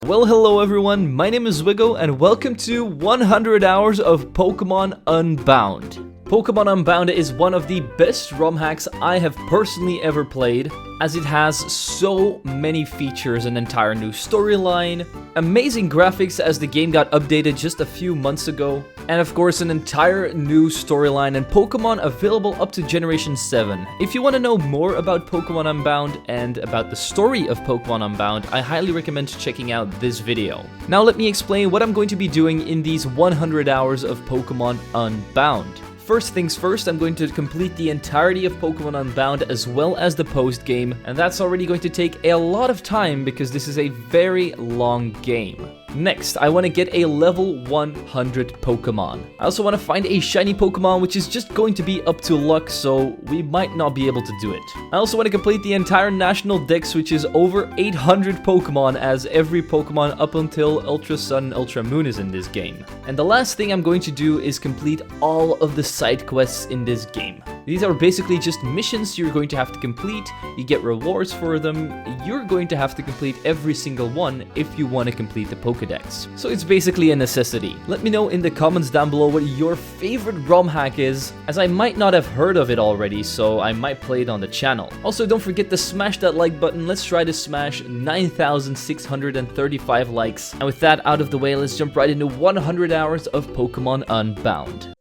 Well, hello everyone, my name is zwiggojr and welcome to 100 hours of Pokemon Unbound. Pokemon Unbound is one of the best ROM hacks I have personally ever played, as it has so many features, an entire new storyline, amazing graphics as the game got updated just a few months ago, and of course an entire new storyline and Pokemon available up to Generation 7. If you want to know more about Pokemon Unbound and about the story of Pokemon Unbound, I highly recommend checking out this video. Now let me explain what I'm going to be doing in these 100 hours of Pokemon Unbound. First things first, I'm going to complete the entirety of Pokemon Unbound as well as the post-game, and that's already going to take a lot of time because this is a very long game. Next, I want to get a level 100 Pokemon. I also want to find a shiny Pokemon, which is just going to be up to luck, so we might not be able to do it. I also want to complete the entire National Dex, which is over 800 Pokemon, as every Pokemon up until Ultra Sun, Ultra Moon is in this game. And the last thing I'm going to do is complete all of the side quests in this game. These are basically just missions you're going to have to complete, you get rewards for them, you're going to have to complete every single one if you want to complete the pokedex. So it's basically a necessity. Let me know in the comments down below what your favorite ROM hack is, as I might not have heard of it already, so I might play it on the channel. Also, don't forget to smash that like button. Let's try to smash 9,635 likes. And with that out of the way, let's jump right into 100 hours of Pokemon Unbound.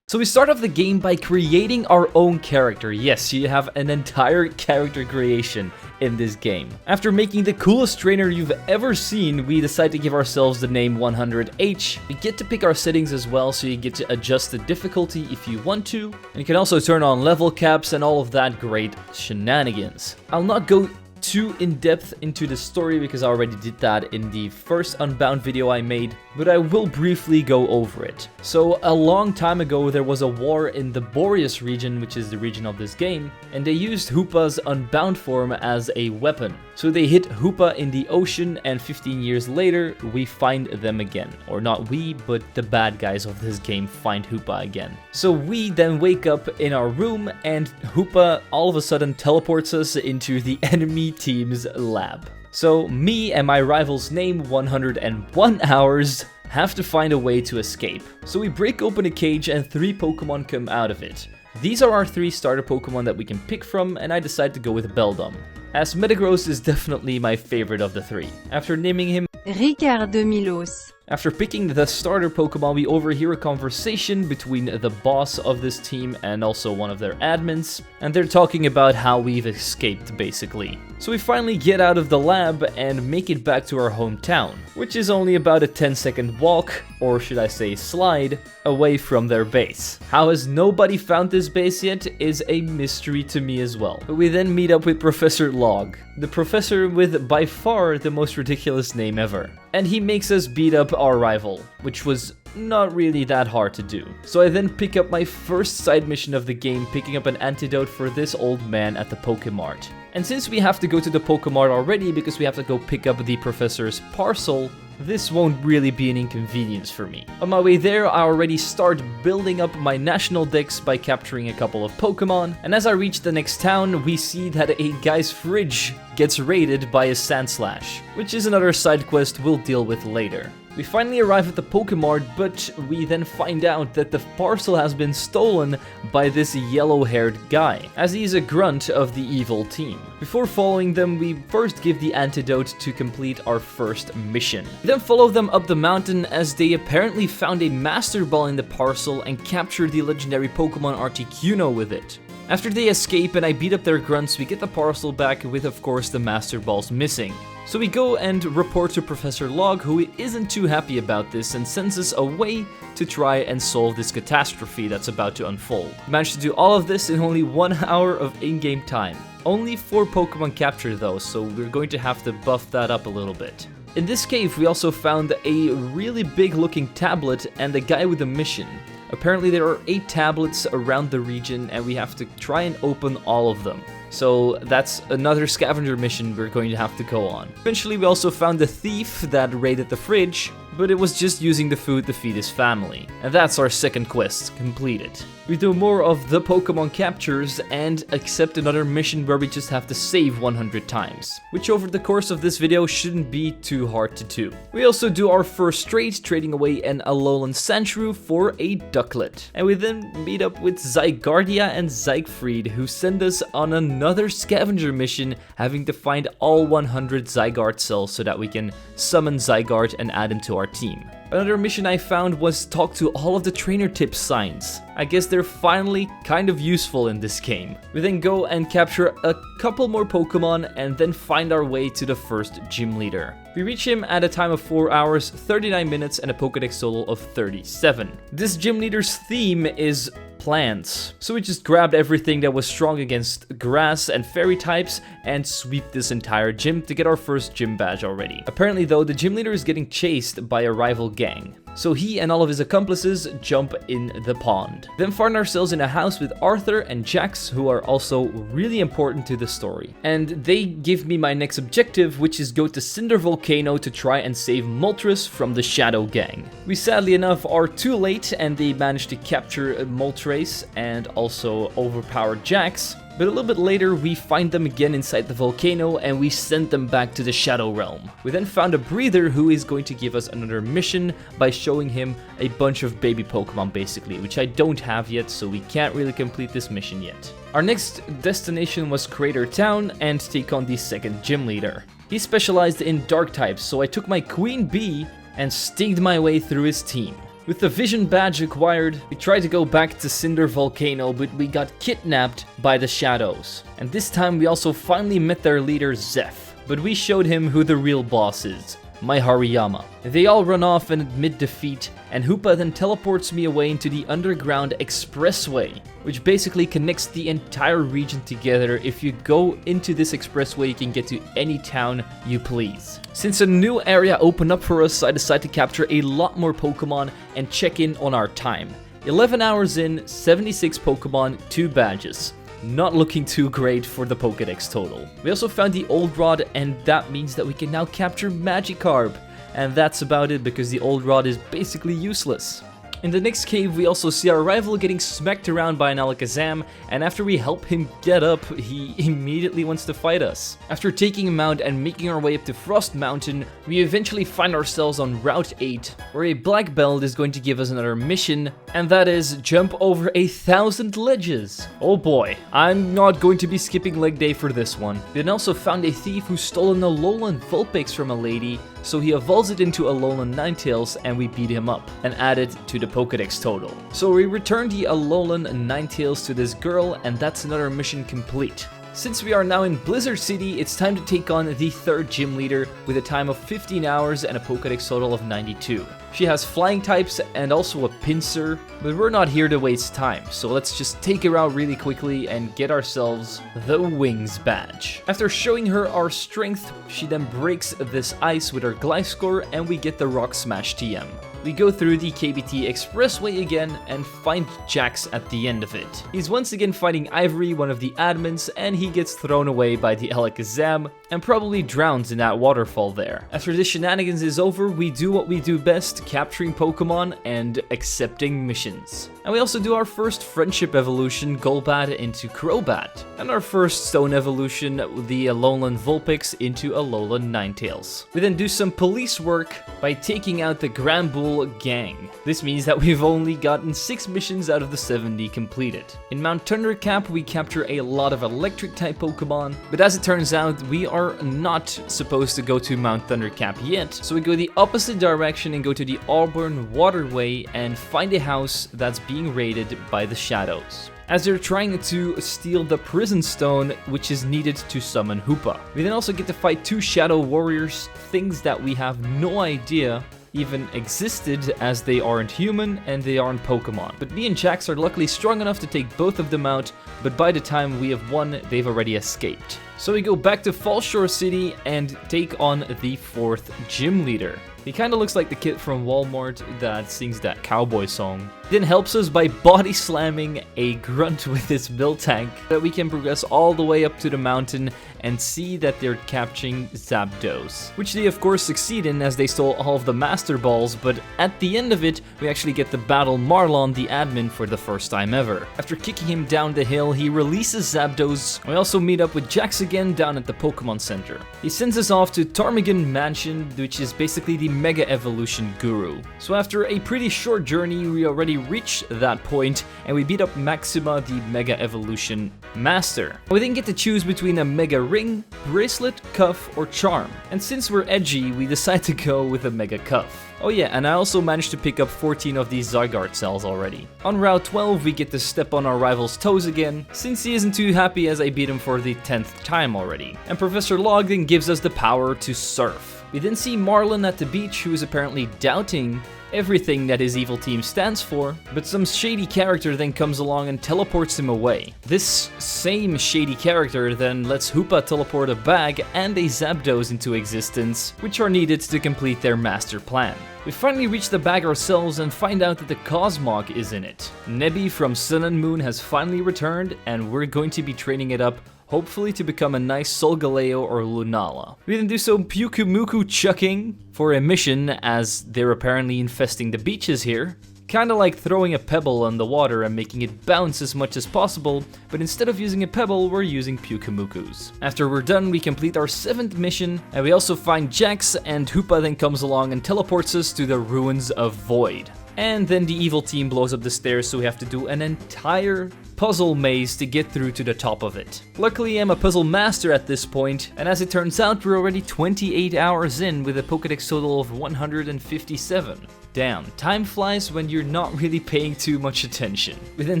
So we start off the game by creating our own character. Yes, you have an entire character creation in this game. After making the coolest trainer you've ever seen, we decide to give ourselves the name 100H. We get to pick our settings as well, so you get to adjust the difficulty if you want to. And you can also turn on level caps and all of that great shenanigans. I'll not go too in-depth into the story because I already did that in the first Unbound video I made, but I will briefly go over it. So a long time ago there was a war in the Boreas region, which is the region of this game, and they used Hoopa's Unbound form as a weapon. So they hit Hoopa in the ocean, and 15 years later we find them again. Or not we, but the bad guys of this game find Hoopa again. So we then wake up in our room and Hoopa all of a sudden teleports us into the enemy team's lab. So me and my rival's name, 101 hours, have to find a way to escape. So we break open a cage and 3 Pokemon come out of it. These are our 3 starter Pokemon that we can pick from, and I decide to go with Beldum, as Metagross is definitely my favorite of the 3. After naming him Ricardo Milos. After picking the starter Pokemon, we overhear a conversation between the boss of this team and also one of their admins, and they're talking about how we've escaped, basically. So we finally get out of the lab and make it back to our hometown, which is only about a 10-second walk, or should I say slide, away from their base. How has nobody found this base yet is a mystery to me as well. But we then meet up with Professor Log, the professor with by far the most ridiculous name ever. And he makes us beat up our rival, which was not really that hard to do. So I then pick up my first side mission of the game, picking up an antidote for this old man at the Pokemart. And since we have to go to the Pokemart already because we have to go pick up the professor's parcel, this won't really be an inconvenience for me. On my way there, I already start building up my National Dex by capturing a couple of Pokemon, and as I reach the next town, we see that a guy's fridge gets raided by a Sandslash, which is another side quest we'll deal with later. We finally arrive at the Pokemart, but we then find out that the parcel has been stolen by this yellow-haired guy, as he is a grunt of the evil team. Before following them, we first give the antidote to complete our first mission. We then follow them up the mountain as they apparently found a Master Ball in the parcel and captured the legendary Pokemon Articuno with it. After they escape and I beat up their grunts, we get the parcel back with, of course, the Master Balls missing. So we go and report to Professor Log, who isn't too happy about this and sends us away to try and solve this catastrophe that's about to unfold. We managed to do all of this in only 1 hour of in-game time. Only 4 Pokemon captured though, so we're going to have to buff that up a little bit. In this cave, we also found a really big looking tablet and a guy with a mission. Apparently there are 8 tablets around the region and we have to try and open all of them. So that's another scavenger mission we're going to have to go on. Eventually we also found the thief that raided the fridge, but it was just using the food to feed his family. And that's our second quest completed. We do more of the Pokemon captures and accept another mission where we just have to save 100 times, which over the course of this video shouldn't be too hard to do. We also do our first trade, trading away an Alolan Sandshrew for a Ducklet. And we then meet up with Zygarde and Siegfried, who send us on another scavenger mission, having to find all 100 Zygarde cells so that we can summon Zygarde and add him to our team. Another mission I found was talk to all of the trainer tip signs. I guess they're finally kind of useful in this game. We then go and capture a couple more Pokemon and then find our way to the first gym leader. We reach him at a time of 4 hours, 39 minutes and a Pokedex total of 37. This gym leader's theme is plants. So we just grabbed everything that was strong against grass and fairy types and sweep this entire gym to get our first gym badge already. Apparently though, the gym leader is getting chased by a rival gang. So he and all of his accomplices jump in the pond. Then find ourselves in a house with Arthur and Jax, who are also really important to the story. And they give me my next objective, which is go to Cinder Volcano to try and save Moltres from the Shadow Gang. We sadly enough are too late and they manage to capture Moltres and also overpower Jax. But a little bit later, we find them again inside the volcano and we send them back to the Shadow Realm. We then found a breeder who is going to give us another mission by showing him a bunch of baby Pokemon basically, which I don't have yet, so we can't really complete this mission yet. Our next destination was Crater Town and take on the second gym leader. He specialized in dark types, so I took my Queen Bee and stinged my way through his team. With the Vision Badge acquired, we tried to go back to Cinder Volcano, but we got kidnapped by the Shadows. And this time we also finally met their leader, Zeph. But we showed him who the real boss is, my Hariyama. They all run off and admit defeat, and Hoopa then teleports me away into the underground expressway, which basically connects the entire region together. If you go into this expressway, you can get to any town you please. Since a new area opened up for us, I decided to capture a lot more Pokemon and check in on our time. 11 hours in, 76 Pokemon, 2 badges. Not looking too great for the Pokedex total. We also found the Old Rod, and that means that we can now capture Magikarp. And that's about it, because the Old Rod is basically useless. In the next cave, we also see our rival getting smacked around by an Alakazam, and after we help him get up, he immediately wants to fight us. After taking him out and making our way up to Frost Mountain, we eventually find ourselves on Route 8, where a black belt is going to give us another mission, and that is jump over 1,000 ledges. Oh boy, I'm not going to be skipping leg day for this one. We then also found a thief who stole an Alolan Vulpix from a lady, so he evolves it into Alolan Ninetales and we beat him up and add it to the Pokedex total. So we return the Alolan Ninetales to this girl and that's another mission complete. Since we are now in Blizzard City, it's time to take on the third gym leader with a time of 15 hours and a Pokedex total of 92. She has flying types and also a pincer, but we're not here to waste time, so let's just take her out really quickly and get ourselves the Wings badge. After showing her our strength, she then breaks this ice with her Gliscor and we get the Rock Smash TM. We go through the KBT Expressway again and find Jax at the end of it. He's once again fighting Ivory, one of the admins, and he gets thrown away by the Alakazam and probably drowns in that waterfall there. After this shenanigans is over, we do what we do best, capturing Pokemon and accepting missions. And we also do our first friendship evolution, Golbat into Crobat, and our first stone evolution, the Alolan Vulpix into Alolan Ninetales. We then do some police work by taking out the Granbull gang. This means that we've only gotten 6 missions out of the 70 completed. In Mount Thundercap, we capture a lot of electric type Pokemon, but as it turns out, we are not supposed to go to Mount Thundercap yet, so we go the opposite direction and go to the Auburn Waterway and find a house that's being raided by the Shadows, as they're trying to steal the Prison Stone, which is needed to summon Hoopa. We then also get to fight 2 Shadow Warriors, things that we have no idea even existed, as they aren't human and they aren't Pokemon. But me and Jax are luckily strong enough to take both of them out, but by the time we have won, they've already escaped. So we go back to Fallshore City and take on the 4th gym leader. He kinda looks like the kid from Walmart that sings that cowboy song. Then helps us by body slamming a grunt with his miltank that we can progress all the way up to the mountain and see that they're capturing Zapdos, which they of course succeed in as they stole all of the Master Balls, but at the end of it, we actually get to battle Marlon, the admin, for the first time ever. After kicking him down the hill, he releases Zapdos. We also meet up with Jax again down at the Pokemon Center. He sends us off to Ptarmigan Mansion, which is basically the Mega Evolution Guru. So after a pretty short journey, we already reach that point, and we beat up Maxima, the Mega Evolution Master. We then get to choose between a Mega Ring, Bracelet, Cuff, or Charm. And since we're edgy, we decide to go with a Mega Cuff. Oh yeah, and I also managed to pick up 14 of these Zygarde cells already. On Route 12, we get to step on our rival's toes again, since he isn't too happy as I beat him for the 10th time already. And Professor Log then gives us the power to surf. We then see Marlon at the beach, who is apparently doubting everything that his evil team stands for, but some shady character then comes along and teleports him away. This same shady character then lets Hoopa teleport a bag and a Zapdos into existence, which are needed to complete their master plan. We finally reach the bag ourselves and find out that the Cosmog is in it. Nebby from Sun and Moon has finally returned, and we're going to be training it up, hopefully to become a nice Solgaleo or Lunala. We then do some Pyukumuku chucking for a mission, as they're apparently infesting the beaches here. Kinda like throwing a pebble on the water and making it bounce as much as possible, but instead of using a pebble, we're using Pyukumukus. After we're done, we complete our 7th mission, and we also find Jax, and Hoopa then comes along and teleports us to the Ruins of Void. And then the evil team blows up the stairs, so we have to do an entire puzzle maze to get through to the top of it. Luckily, I'm a puzzle master at this point, and as it turns out, we're already 28 hours in with a Pokedex total of 157. Damn, time flies when you're not really paying too much attention. We then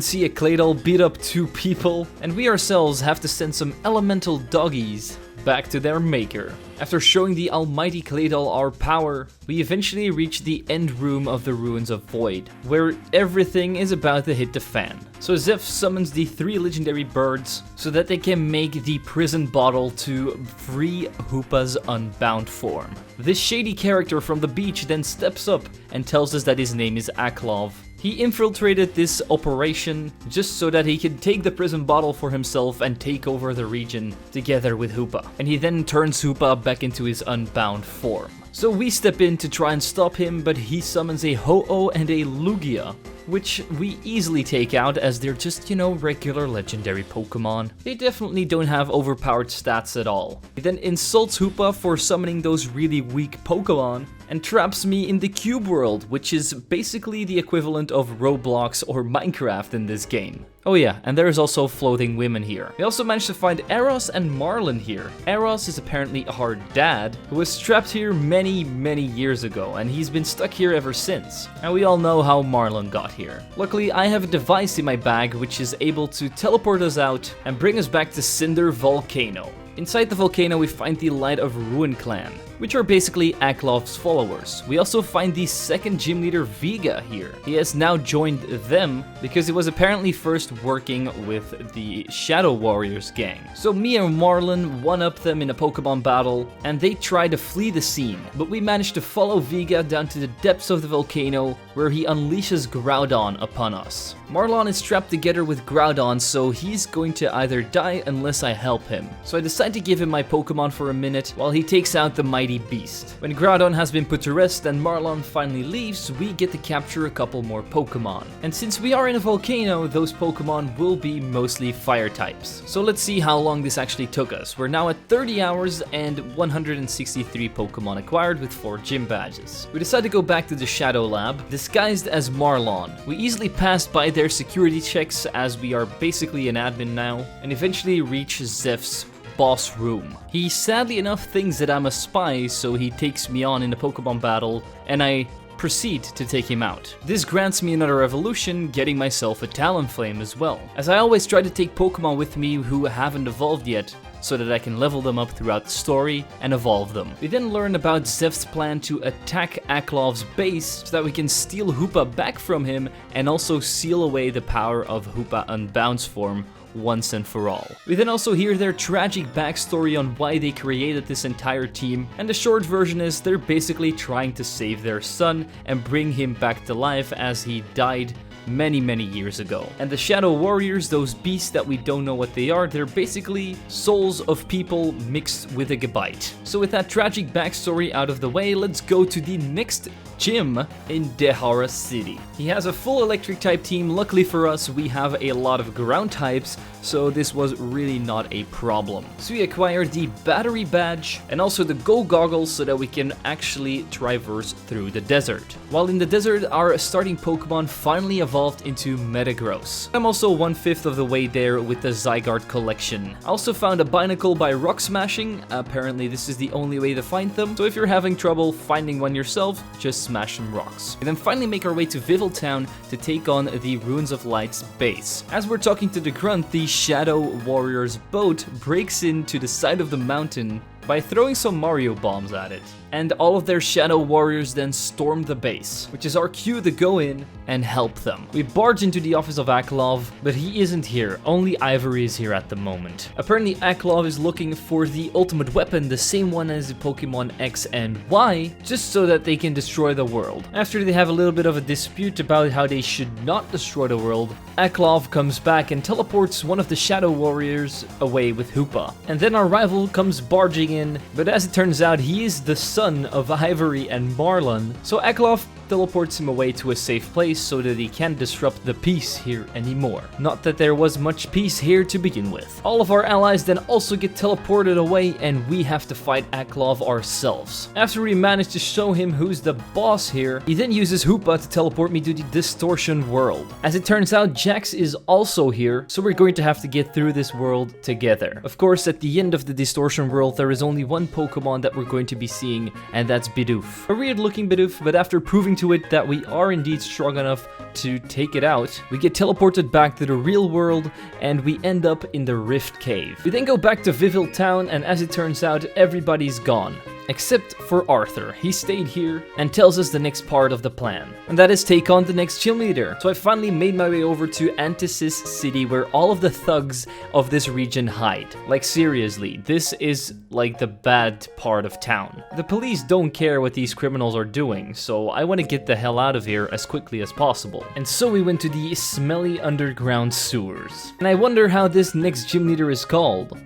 see a Claydol beat up 2 people, and we ourselves have to send some elemental doggies back to their maker. After showing the almighty Claydol our power, we eventually reach the end room of the Ruins of Void, where everything is about to hit the fan. So Zeph summons the 3 legendary birds so that they can make the prison bottle to free Hoopa's Unbound form. This shady character from the beach then steps up and tells us that his name is Aklov. He infiltrated this operation just so that he could take the prison bottle for himself and take over the region together with Hoopa. And he then turns Hoopa back into his Unbound form. So we step in to try and stop him, but he summons a Ho-Oh and a Lugia, which we easily take out as they're just, regular legendary Pokemon. They definitely don't have overpowered stats at all. He then insults Hoopa for summoning those really weak Pokemon and traps me in the Cube World, which is basically the equivalent of Roblox or Minecraft in this game. Oh yeah, and there's also floating women here. We also managed to find Eros and Marlon here. Eros is apparently our dad, who was trapped here many years ago, and he's been stuck here ever since. And we all know how Marlon got here. Luckily, I have a device in my bag which is able to teleport us out and bring us back to Cinder Volcano. Inside the volcano, we find the Light of Ruin clan, which are basically Aklov's followers. We also find the second gym leader, Vega, here. He has now joined them because he was apparently first working with the Shadow Warriors gang. So me and Marlon one-up them in a Pokemon battle, and they try to flee the scene. But we manage to follow Vega down to the depths of the volcano, where he unleashes Groudon upon us. Marlon is trapped together with Groudon, so he's going to either die unless I help him. So I decide to give him my Pokemon for a minute while he takes out the mighty beast. When Groudon has been put to rest and Marlon finally leaves, we get to capture a couple more Pokemon. And since we are in a volcano, those Pokemon will be mostly fire types. So let's see how long this actually took us. We're now at 30 hours and 163 Pokemon acquired with 4 gym badges. We decide to go back to the Shadow Lab, disguised as Marlon. We easily passed by their security checks as we are basically an admin now, and eventually reach Zeph's boss room. He sadly enough thinks that I'm a spy, so he takes me on in a Pokemon battle, and I proceed to take him out. This grants me another evolution, getting myself a Talonflame as well, as I always try to take Pokemon with me who haven't evolved yet, so that I can level them up throughout the story and evolve them. We then learn about Zeph's plan to attack Aklov's base so that we can steal Hoopa back from him and also seal away the power of Hoopa Unbound's form once and for all. We then also hear their tragic backstory on why they created this entire team, and the short version is they're basically trying to save their son and bring him back to life as he died many years ago. And the Shadow Warriors, those beasts that we don't know what they are, they're basically souls of people mixed with a Gabite. So with that tragic backstory out of the way, let's go to the next gym in Dehara City. He has a full electric type team. Luckily for us, we have a lot of ground types, so this was really not a problem. So we acquired the battery badge and also the go goggles so that we can actually traverse through the desert. While in the desert, our starting Pokemon finally evolved into Metagross. I'm also 1/5 of the way there with the Zygarde collection. I also found a Binacle by Rock Smashing. Apparently this is the only way to find them, so if you're having trouble finding one yourself, just smash some rocks. We then finally make our way to Vivel Town to take on the Ruins of Light's base. As we're talking to the Grunt, the Shadow Warrior's boat breaks into the side of the mountain by throwing some Mario bombs at it. And all of their Shadow Warriors then storm the base, which is our cue to go in and help them. We barge into the office of Aklov, but he isn't here. Only Ivory is here at the moment. Apparently Aklov is looking for the ultimate weapon, the same one as the Pokemon X and Y, just so that they can destroy the world. After they have a little bit of a dispute about how they should not destroy the world, Aklov comes back and teleports one of the Shadow Warriors away with Hoopa. And then our rival comes barging in, but as it turns out, he is the son of Ivory and Marlon, so Aklov teleports him away to a safe place so that he can't disrupt the peace here anymore. Not that there was much peace here to begin with. All of our allies then also get teleported away and we have to fight Aklov ourselves. After we manage to show him who's the boss here, he then uses Hoopa to teleport me to the Distortion world. As it turns out, Jax is also here, so we're going to have to get through this world together. Of course, at the end of the Distortion world, there is only one Pokemon that we're going to be seeing, and that's Bidoof. A weird looking Bidoof, but after proving to it that we are indeed strong enough to take it out, we get teleported back to the real world and we end up in the Rift Cave. We then go back to Vivel Town, and as it turns out, everybody's gone. Except for Arthur. He stayed here and tells us the next part of the plan. And that is take on the next gym leader. So I finally made my way over to Antisis City, where all of the thugs of this region hide. Like seriously, this is like the bad part of town. The police don't care what these criminals are doing, so I want to get the hell out of here as quickly as possible. And so we went to the smelly underground sewers. And I wonder how this next gym leader is called.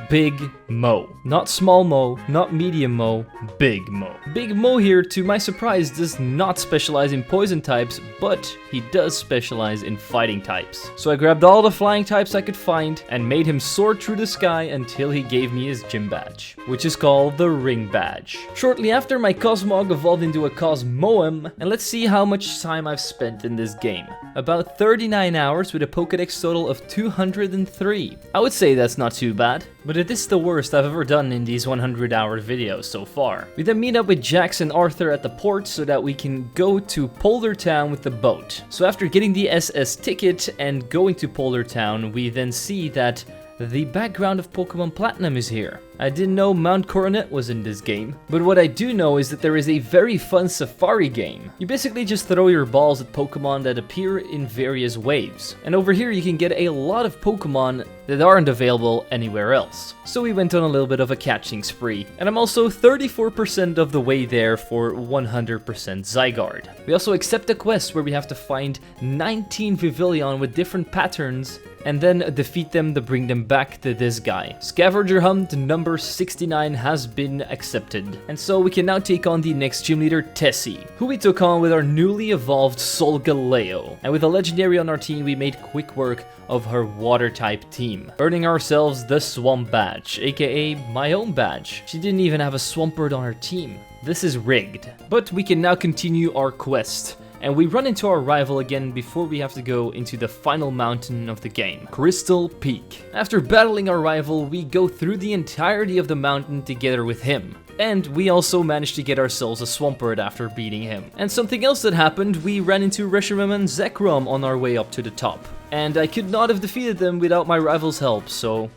Big Mo. Not Small Mo, not Medium Mo, Big Mo. Big Mo here, to my surprise, does not specialize in poison types, but he does specialize in fighting types. So I grabbed all the flying types I could find and made him soar through the sky until he gave me his gym badge, which is called the Ring Badge. Shortly after, my Cosmog evolved into a Cosmoem, and let's see how much time I've spent in this game. About 39 hours with a Pokedex total of 203. I would say that's not too bad, but it is the worst I've ever done in these 100-hour videos so far. We then meet up with Jax and Arthur at the port so that we can go to Polder Town with the boat. So after getting the SS ticket and going to Polder Town, we then see that the background of Pokemon Platinum is here. I didn't know Mount Coronet was in this game, but what I do know is that there is a very fun safari game. You basically just throw your balls at Pokemon that appear in various waves. And over here you can get a lot of Pokemon that aren't available anywhere else. So we went on a little bit of a catching spree. And I'm also 34% of the way there for 100% Zygarde. We also accept a quest where we have to find 19 Vivillon with different patterns and then defeat them to bring them back to this guy. Scavenger Hunt number 69 has been accepted. And so we can now take on the next gym leader, Tessie, who we took on with our newly evolved Solgaleo. And with a legendary on our team, we made quick work of her water type team, earning ourselves the Swamp Badge, aka my own badge. She didn't even have a Swampert on her team. This is rigged. But we can now continue our quest. And we run into our rival again before we have to go into the final mountain of the game, Crystal Peak. After battling our rival, we go through the entirety of the mountain together with him. And we also managed to get ourselves a Swampert after beating him. And something else that happened, we ran into Reshiram and Zekrom on our way up to the top. And I could not have defeated them without my rival's help, so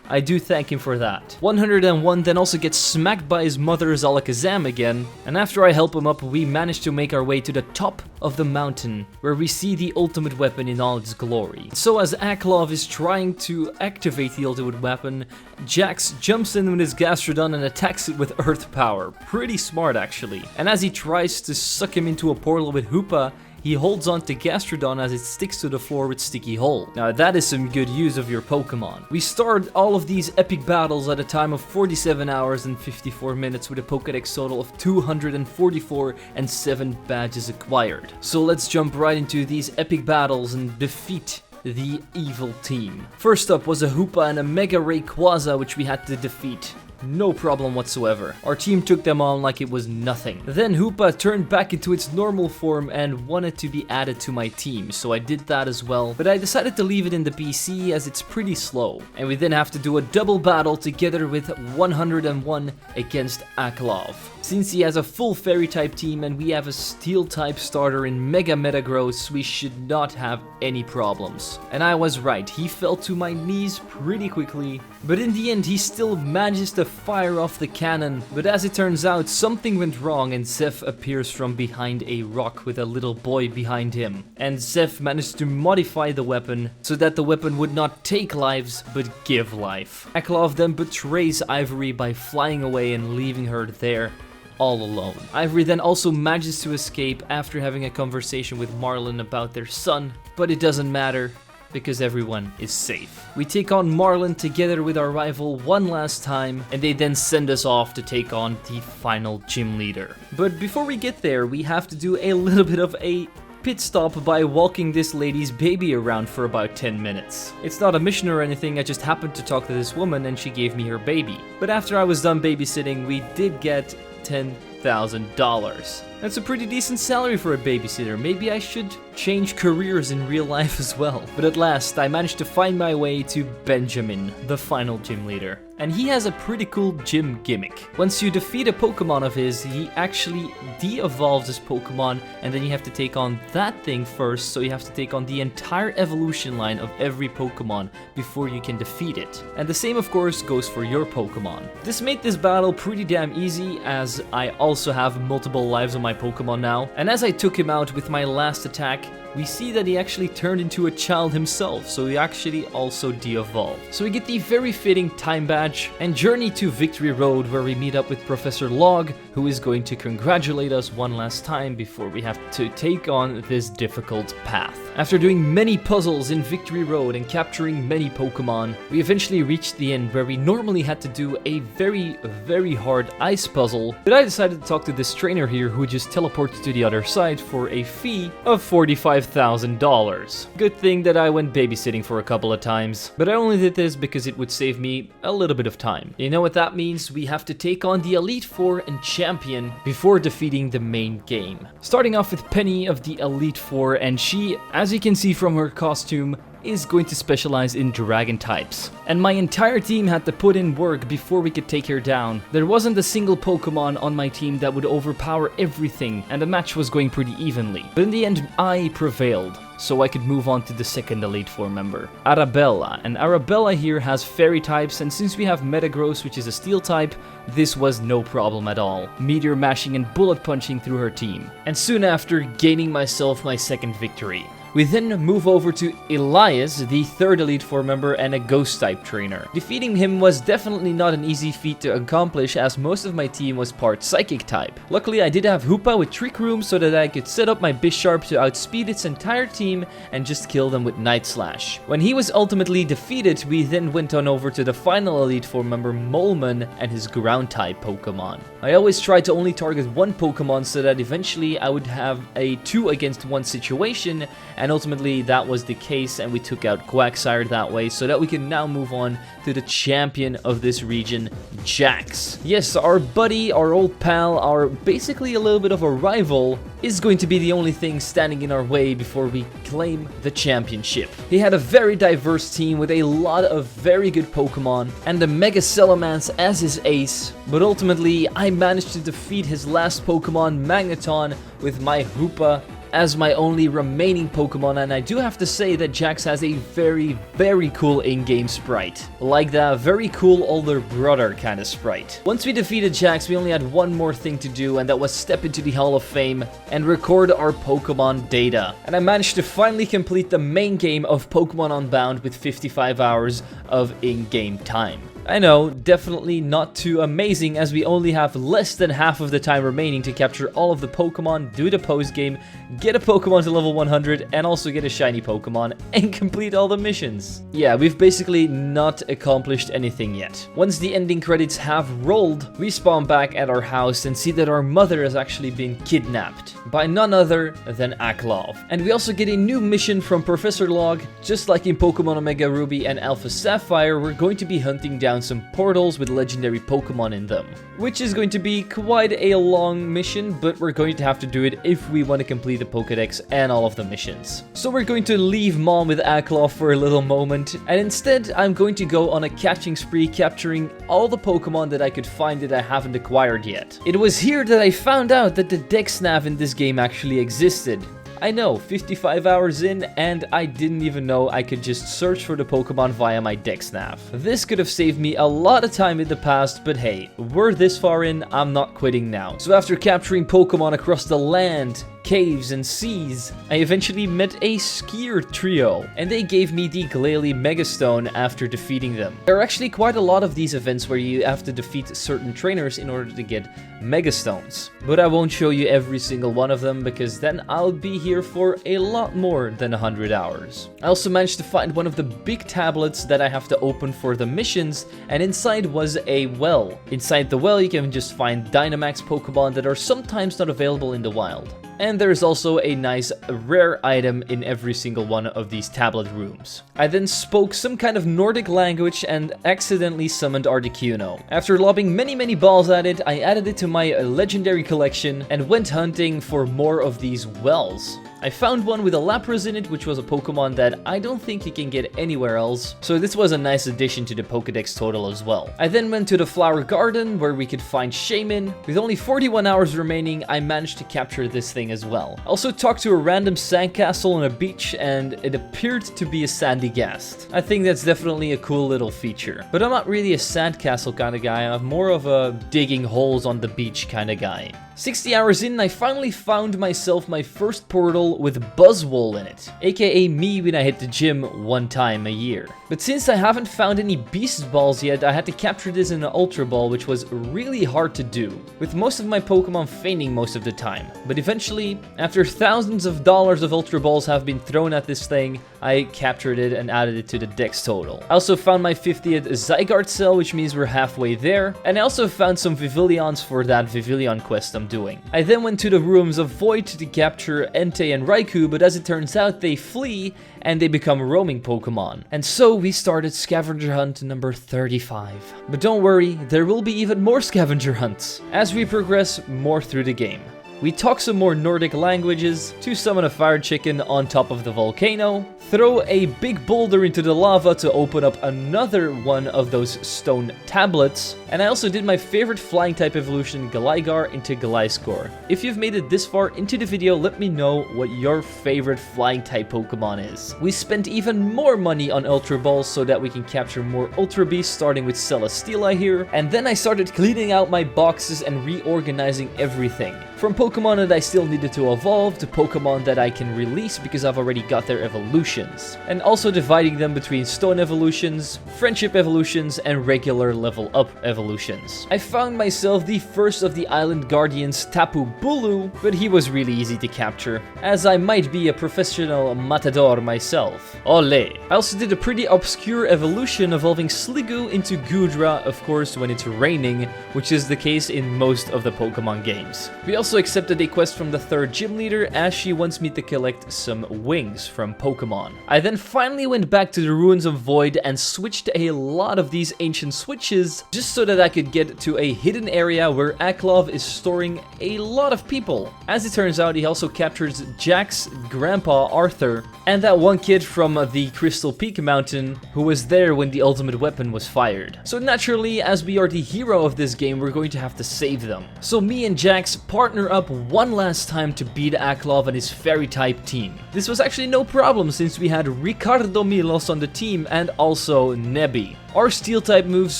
I do thank him for that. 101 then also gets smacked by his mother's Alakazam again, and after I help him up, we manage to make our way to the top of the mountain, where we see the ultimate weapon in all its glory. So as Aklov is trying to activate the ultimate weapon, Jax jumps in with his Gastrodon and attacks it with Earth Power. Pretty smart actually. And as he tries to suck him into a portal with Hoopa, he holds on to Gastrodon as it sticks to the floor with Sticky Hole. Now that is some good use of your Pokemon. We start all of these epic battles at a time of 47 hours and 54 minutes with a Pokedex total of 244 and 7 badges acquired. So let's jump right into these epic battles and defeat the evil team. First up was a Hoopa and a Mega Rayquaza, which we had to defeat. No problem whatsoever. Our team took them on like it was nothing. Then Hoopa turned back into its normal form and wanted to be added to my team, so I did that as well, but I decided to leave it in the PC as it's pretty slow. And we then have to do a double battle together with 101 against Aklov. Since he has a full fairy type team and we have a steel type starter in Mega Metagross, we should not have any problems. And I was right, he fell to my knees pretty quickly, but in the end he still manages to fire off the cannon. But as it turns out, something went wrong and Zeph appears from behind a rock with a little boy behind him. And Zeph managed to modify the weapon so that the weapon would not take lives but give life. Aklov then betrays Ivory by flying away and leaving her there all alone. Ivory then also manages to escape after having a conversation with Marlon about their son, but it doesn't matter because everyone is safe. We take on Marlon together with our rival one last time, and they then send us off to take on the final gym leader. But before we get there, we have to do a little bit of a pit stop by walking this lady's baby around for about 10 minutes. It's not a mission or anything, I just happened to talk to this woman and she gave me her baby. But after I was done babysitting, we did get $10,000. That's a pretty decent salary for a babysitter. Maybe I should change careers in real life as well. But at last, I managed to find my way to Benjamin, the final gym leader. And he has a pretty cool gym gimmick. Once you defeat a Pokemon of his, he actually de-evolves his Pokemon, and then you have to take on that thing first, so you have to take on the entire evolution line of every Pokemon before you can defeat it. And the same of course goes for your Pokemon. This made this battle pretty damn easy, as I also have multiple lives on my Pokemon now, and as I took him out with my last attack, we see that he actually turned into a child himself, so he actually also de-evolved. So we get the very fitting time badge and journey to Victory Road, where we meet up with Professor Log, who is going to congratulate us one last time before we have to take on this difficult path. After doing many puzzles in Victory Road and capturing many Pokemon, we eventually reached the end where we normally had to do a very hard ice puzzle, but I decided to talk to this trainer here who just teleported to the other side for a fee of $45,000. Good thing that I went babysitting for a couple of times, but I only did this because it would save me a little bit of time. You know what that means? We have to take on the Elite Four and Champion before defeating the main game. Starting off with Penny of the Elite Four, and she, as you can see from her costume, is going to specialize in dragon types. And my entire team had to put in work before we could take her down. There wasn't a single Pokemon on my team that would overpower everything, and the match was going pretty evenly. But in the end, I prevailed, so I could move on to the second Elite Four member, Arabella. And Arabella here has fairy types, and since we have Metagross, which is a steel type, this was no problem at all, meteor mashing and bullet punching through her team. And soon after, gaining myself my second victory. We then move over to Elias, the third Elite Four member and a Ghost-type trainer. Defeating him was definitely not an easy feat to accomplish, as most of my team was part Psychic type. Luckily, I did have Hoopa with Trick Room so that I could set up my Bisharp to outspeed its entire team and just kill them with Night Slash. When he was ultimately defeated, we then went on over to the final Elite Four member, Molman, and his Ground-type Pokemon. I always tried to only target one Pokemon so that eventually I would have a 2 against 1 situation, and ultimately that was the case, and we took out Quagsire that way, so that we can now move on to the champion of this region, Jax. Yes, our buddy, our old pal, our basically a little bit of a rival, is going to be the only thing standing in our way before we claim the championship. He had a very diverse team with a lot of very good Pokemon, and the Mega Salamence as his ace, but ultimately I managed to defeat his last Pokemon, Magneton, with my Hoopa as my only remaining Pokemon, and I do have to say that Jax has a very cool in-game sprite. Like that very cool older brother kind of sprite. Once we defeated Jax, we only had one more thing to do, and that was step into the Hall of Fame and record our Pokemon data. And I managed to finally complete the main game of Pokemon Unbound with 55 hours of in-game time. I know, definitely not too amazing, as we only have less than half of the time remaining to capture all of the Pokemon, do the post-game, get a Pokemon to level 100, and also get a shiny Pokemon, and complete all the missions. Yeah, we've basically not accomplished anything yet. Once the ending credits have rolled, we spawn back at our house and see that our mother has actually been kidnapped by none other than Aklov. And we also get a new mission from Professor Log. Just like in Pokemon Omega Ruby and Alpha Sapphire, we're going to be hunting down some portals with legendary Pokemon in them, which is going to be quite a long mission, but we're going to have to do it if we want to complete the Pokedex and all of the missions. So we're going to leave Mom with Aklov for a little moment, and instead I'm going to go on a catching spree, capturing all the Pokemon that I could find that I haven't acquired yet. It was here that I found out that the Dex Nav in this game actually existed. I know, 55 hours in, and I didn't even know I could just search for the Pokemon via my Dex Nav. This could have saved me a lot of time in the past, but hey, we're this far in, I'm not quitting now. So after capturing Pokemon across the land, caves and seas, I eventually met a skier trio, and they gave me the Glalie Megastone after defeating them. There are actually quite a lot of these events where you have to defeat certain trainers in order to get Megastones, but I won't show you every single one of them because then I'll be here for a lot more than 100 hours. I also managed to find one of the big tablets that I have to open for the missions, and inside was a well. Inside the well you can just find Dynamax Pokemon that are sometimes not available in the wild. And there's also a nice rare item in every single one of these tablet rooms. I then spoke some kind of Nordic language and accidentally summoned Articuno. After lobbing many balls at it, I added it to my legendary collection and went hunting for more of these wells. I found one with a Lapras in it, which was a Pokemon that I don't think you can get anywhere else, so this was a nice addition to the Pokedex total as well. I then went to the Flower Garden, where we could find Shaman. With only 41 hours remaining, I managed to capture this thing as well. I also talked to a random sandcastle on a beach, and it appeared to be a sandy ghast. I think that's definitely a cool little feature. But I'm not really a sandcastle kind of guy, I'm more of a digging holes on the beach kind of guy. 60 hours in, I finally found myself my first portal with Buzzwole in it, aka me when I hit the gym one time a year. But since I haven't found any Beast Balls yet, I had to capture this in an Ultra Ball, which was really hard to do, with most of my Pokemon fainting most of the time. But eventually, after thousands of dollars of Ultra Balls have been thrown at this thing, I captured it and added it to the Dex total. I also found my 50th Zygarde cell, which means we're halfway there, and I also found some Vivillons for that Vivillon quest I'm doing. I then went to the Rooms of Void to capture Entei and Raikou, but as it turns out they flee and they become roaming Pokemon. And so we started scavenger hunt number 35. But don't worry, there will be even more scavenger hunts as we progress more through the game. We talk some more Nordic languages, to summon a fire chicken on top of the volcano, throw a big boulder into the lava to open up another one of those stone tablets, and I also did my favorite flying type evolution, Gligar, into Gliscor. If you've made it this far into the video, let me know what your favorite flying type Pokemon is. We spent even more money on Ultra Balls so that we can capture more Ultra Beasts, starting with Celesteela here, and then I started cleaning out my boxes and reorganizing everything. From Pokemon that I still needed to evolve to Pokemon that I can release because I've already got their evolutions. And also dividing them between Stone evolutions, Friendship evolutions, and regular level up evolutions. I found myself the first of the Island Guardians, Tapu Bulu, but he was really easy to capture, as I might be a professional matador myself. Ole! I also did a pretty obscure evolution evolving Sliggoo into Goodra, of course when it's raining, which is the case in most of the Pokemon games. We also accepted a quest from the third gym leader, as she wants me to collect some wings from Pokemon. I then finally went back to the Ruins of Void and switched a lot of these ancient switches just so that I could get to a hidden area where Aklov is storing a lot of people. As it turns out, he also captures Jack's grandpa Arthur and that one kid from the Crystal Peak Mountain who was there when the ultimate weapon was fired. So naturally, as we are the hero of this game, we're going to have to save them. So me and Jax partner up up one last time to beat Aklov and his fairy type team. This was actually no problem since we had Ricardo Milos on the team and also Nebby. Our steel type moves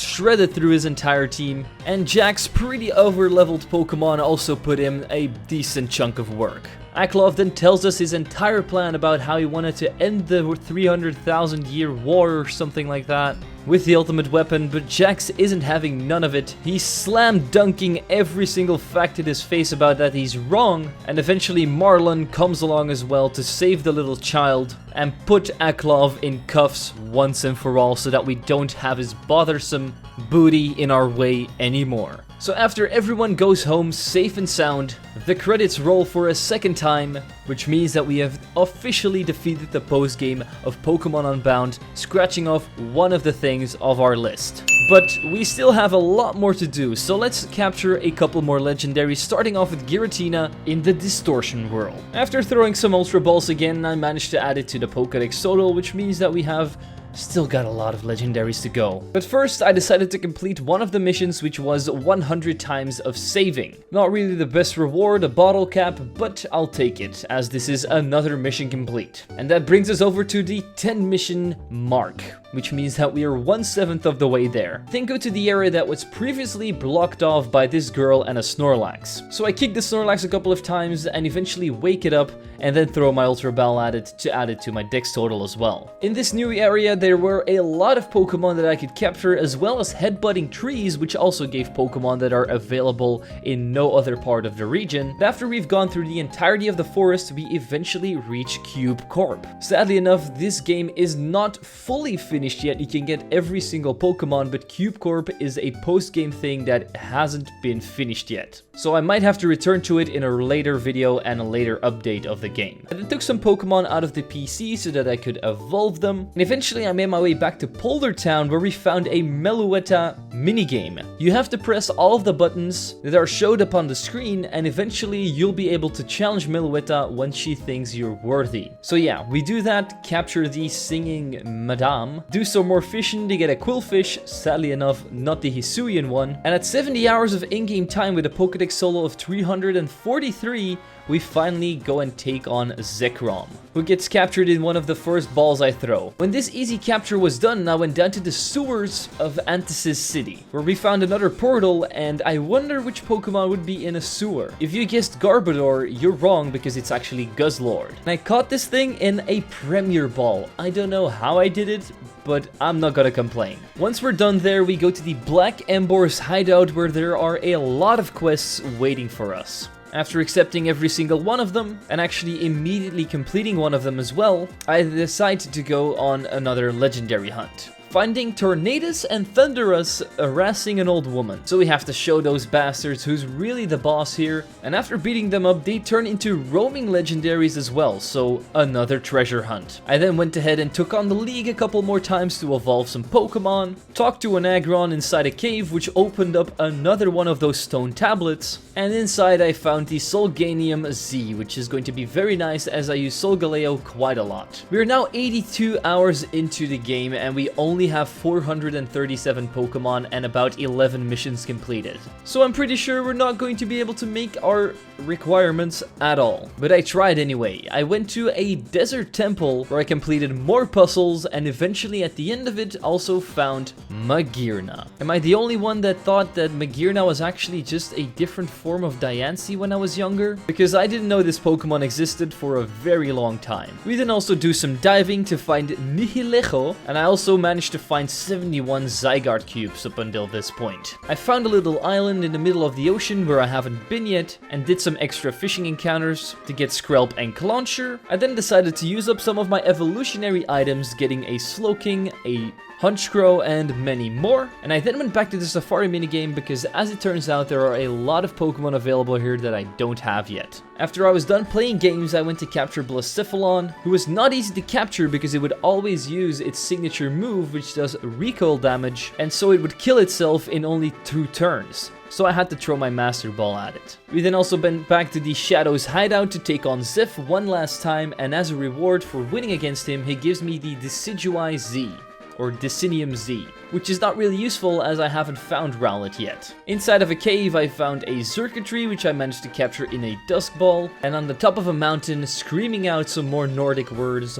shredded through his entire team, and Jack's pretty over-leveled Pokemon also put in a decent chunk of work. Aklov then tells us his entire plan about how he wanted to end the 300,000 year war or something like that with the ultimate weapon, but Jax isn't having none of it. He's slam dunking every single fact in his face about that he's wrong, and eventually Marlon comes along as well to save the little child and put Aklov in cuffs once and for all so that we don't have his bothersome booty in our way anymore. So after everyone goes home safe and sound, the credits roll for a second time, which means that we have officially defeated the post-game of Pokemon Unbound, scratching off one of the things of our list. But we still have a lot more to do, so let's capture a couple more legendaries, starting off with Giratina in the Distortion world. After throwing some Ultra Balls again, I managed to add it to the Pokedex total, which means that we have still got a lot of legendaries to go. But first, I decided to complete one of the missions, which was 100 times of saving. Not really the best reward, a bottle cap, but I'll take it, as this is another mission complete. And that brings us over to the 10 mission mark, which means that we are 1/7 of the way there. Then go to the area that was previously blocked off by this girl and a Snorlax. So I kick the Snorlax a couple of times and eventually wake it up, and then throw my Ultra Ball at it to add it to my dex total as well. In this new area, there were a lot of Pokemon that I could capture, as well as headbutting trees, which also gave Pokemon that are available in no other part of the region. And after we've gone through the entirety of the forest, we eventually reach Cube Corp. Sadly enough, this game is not fully finished yet. You can get every single Pokemon, but Cube Corp is a post-game thing that hasn't been finished yet. So I might have to return to it in a later video and a later update of the game. And I took some Pokemon out of the PC so that I could evolve them. And eventually I made my way back to Polder Town, where we found a Meluetta minigame. You have to press all of the buttons that are showed up on the screen, and eventually you'll be able to challenge Meluetta when she thinks you're worthy. So yeah, we do that, capture the singing Madame, do some more fishing to get a Quillfish, sadly enough not the Hisuian one, and at 70 hours of in-game time with a Pokedex solo of 343, we finally go and take on Zekrom, who gets captured in one of the first balls I throw. When this easy capture was done, I went down to the sewers of Antisys City, where we found another portal, and I wonder which Pokemon would be in a sewer. If you guessed Garbodor, you're wrong, because it's actually Guzzlord. And I caught this thing in a Premier Ball. I don't know how I did it, but I'm not gonna complain. Once we're done there, we go to the Black Embor's hideout, where there are a lot of quests waiting for us. After accepting every single one of them, and actually immediately completing one of them as well, I decide to go on another legendary hunt, finding Tornadus and Thunderous harassing an old woman. So we have to show those bastards who's really the boss here, and after beating them up, they turn into roaming legendaries as well, so another treasure hunt. I then went ahead and took on the League a couple more times to evolve some Pokemon, talked to an Aggron inside a cave, which opened up another one of those stone tablets, and inside I found the Solganium Z, which is going to be very nice as I use Solgaleo quite a lot. We are now 82 hours into the game, and we only have 437 Pokemon and about 11 missions completed. So I'm pretty sure we're not going to be able to make our requirements at all. But I tried anyway. I went to a desert temple where I completed more puzzles, and eventually at the end of it also found Magearna. Am I the only one that thought that Magearna was actually just a different form of Diancie when I was younger? Because I didn't know this Pokemon existed for a very long time. We then also do some diving to find Nihilejo, and I also managed to find 71 Zygarde cubes up until this point. I found a little island in the middle of the ocean where I haven't been yet, and did some extra fishing encounters to get Skrelp and Clauncher. I then decided to use up some of my evolutionary items, getting a Slowking, a Honchkrow, and many more. And I then went back to the Safari minigame because, as it turns out, there are a lot of Pokemon available here that I don't have yet. After I was done playing games, I went to capture Blacephalon, who was not easy to capture because it would always use its signature move, which does recoil damage, and so it would kill itself in only 2 turns. So I had to throw my Master Ball at it. We then also went back to the Shadows hideout to take on Zeph one last time, and as a reward for winning against him, he gives me the Decidueye Z. or Dicinium Z, which is not really useful as I haven't found Rowlet yet. Inside of a cave I found a circuitry which I managed to capture in a dusk ball, and on the top of a mountain, screaming out some more Nordic words,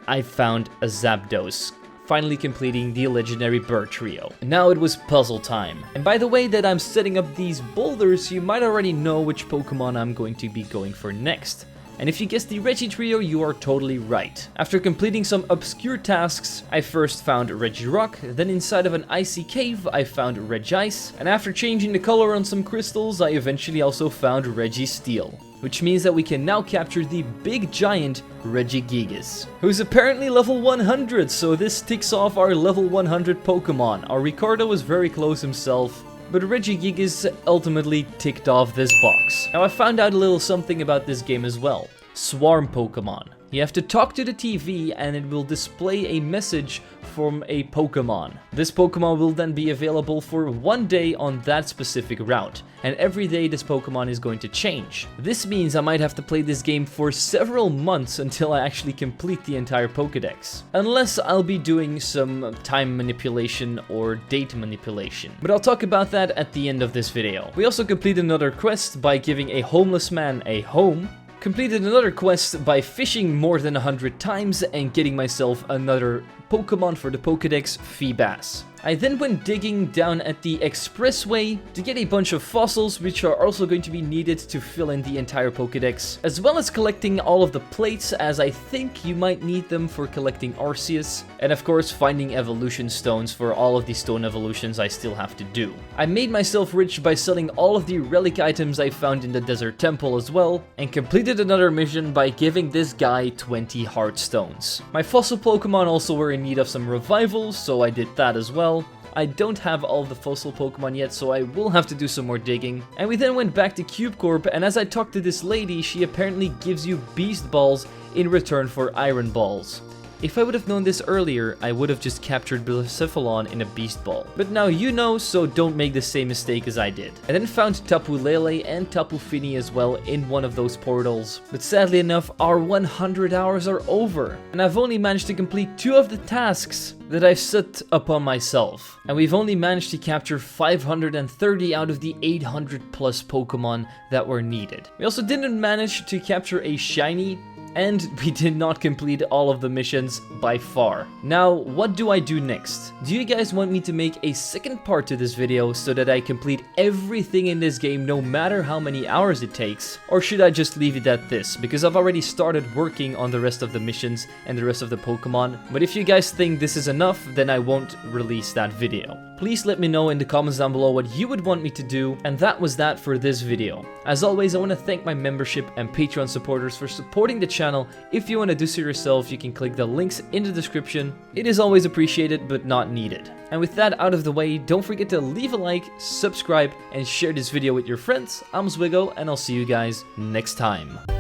I found a Zapdos, finally completing the legendary bird trio. And now it was puzzle time. And by the way that I'm setting up these boulders, you might already know which Pokemon I'm going to be going for next. And if you guessed the Reggie Trio, you are totally right. After completing some obscure tasks, I first found Reggie Rock, then inside of an icy cave I found Regice, and after changing the color on some crystals, I eventually also found Reggie Steel. Which means that we can now capture the big giant Regigigas, who's apparently level 100, so this ticks off our level 100 Pokemon. Our Ricardo was very close himself, but Regigigas ultimately ticked off this box. Now I found out a little something about this game as well. Swarm Pokemon. You have to talk to the TV and it will display a message from a Pokemon. This Pokemon will then be available for 1 day on that specific route, and every day this Pokemon is going to change. This means I might have to play this game for several months until I actually complete the entire Pokedex. Unless I'll be doing some time manipulation or date manipulation. But I'll talk about that at the end of this video. We also completed another quest by giving a homeless man a home. Completed another quest by fishing more than 100 times and getting myself another Pokemon for the Pokedex, Feebas. I then went digging down at the expressway to get a bunch of fossils which are also going to be needed to fill in the entire Pokedex, as well as collecting all of the plates as I think you might need them for collecting Arceus, and of course finding evolution stones for all of the stone evolutions I still have to do. I made myself rich by selling all of the relic items I found in the desert temple as well, and completed another mission by giving this guy 20 heart stones. My fossil Pokemon also were in need of some revivals, so I did that as well. I don't have all of the fossil Pokemon yet, so I will have to do some more digging. And we then went back to Cube Corp, and as I talked to this lady, she apparently gives you Beast Balls in return for Iron Balls. If I would have known this earlier, I would have just captured Blacephalon in a Beast Ball. But now you know, so don't make the same mistake as I did. I then found Tapu Lele and Tapu Fini as well in one of those portals. But sadly enough, our 100 hours are over. And I've only managed to complete 2 of the tasks that I've set upon myself. And we've only managed to capture 530 out of the 800 plus Pokemon that were needed. We also didn't manage to capture a shiny, and we did not complete all of the missions by far. Now, what do I do next? Do you guys want me to make a second part to this video so that I complete everything in this game no matter how many hours it takes? Or should I just leave it at this? Because I've already started working on the rest of the missions and the rest of the Pokemon. But if you guys think this is enough, then I won't release that video. Please let me know in the comments down below what you would want me to do, and that was that for this video. As always, I want to thank my membership and Patreon supporters for supporting the channel. If you want to do so yourself, you can click the links in the description. It is always appreciated, but not needed. And with that out of the way, don't forget to leave a like, subscribe, and share this video with your friends. I'm Zwiggo, and I'll see you guys next time.